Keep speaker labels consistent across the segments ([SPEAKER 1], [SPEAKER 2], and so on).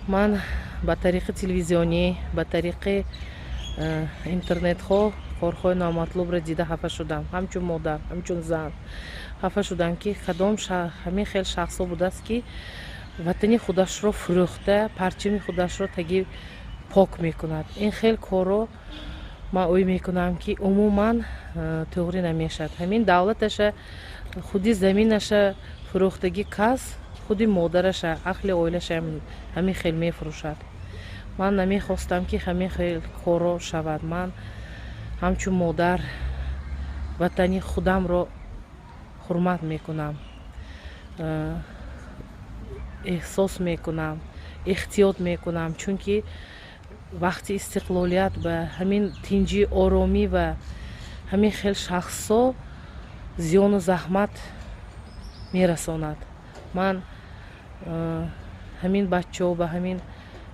[SPEAKER 1] من با طریق تلویزیونی با طریق اینترنت ها کارهای نامطلوب را دیده خفه شدم. همچون مادر همچون زن خفه شدم که کدام همین خیلی شخص ها بوده است که وطنی خودش را فروخته پرچم خودش را تگی پاک میکند. این خیلی کارو ما اوی میکنم که عموما توری نمیشد. همین دولتش خودی زمینش فروختگی کس خودی مادرش اهل اویلش همین خیلی میفروشد. من نمیخواستم که همین خیلی کارو شود. من همچون مادر وطنی خودم رو حرمت میکنم، احساس میکنم، احتیاط میکنم، چون که وقتی استقلالیت به همین تنجی آرامی و همین خیلی شخصا زیان و زحمت میرساند. من همین بچه ها به همین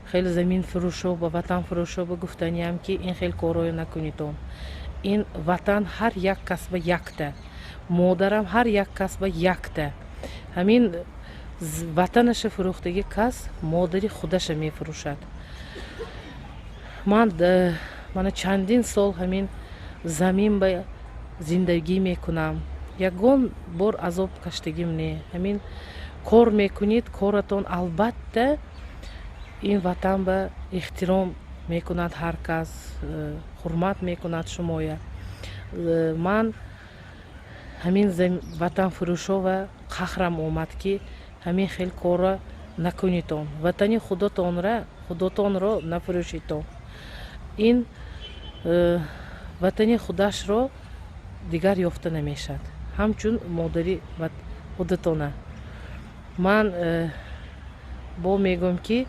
[SPEAKER 1] خیلی زمین فروش و وطن فروش به گفتنیم که این خیلی کارای نکنیدون. این وطن هر یک کس به یکته، مادرم هر یک کس به یکته. همین وطنش فروختگی کس مادری خودش می فروشد. من چندین سال همین زمین به زندگی میکنم. یگان بار عذاب کشتگیم نه. همین کار میکنید کارتون البته این وطن به احترام میکند، هر کس حرمت میکند شمایا. من همین وطن فروشا و قهرم اومد که همین خیلی کار نکنیتون، وطنی خودتون را نفروشیتون. این وطنی خودش را دیگر یافته نمیشد، همچون مادری خودتونه. من با میگم که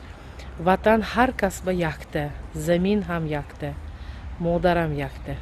[SPEAKER 1] وطن هر کس به یکته، زمین هم یکته، مادرم یکته.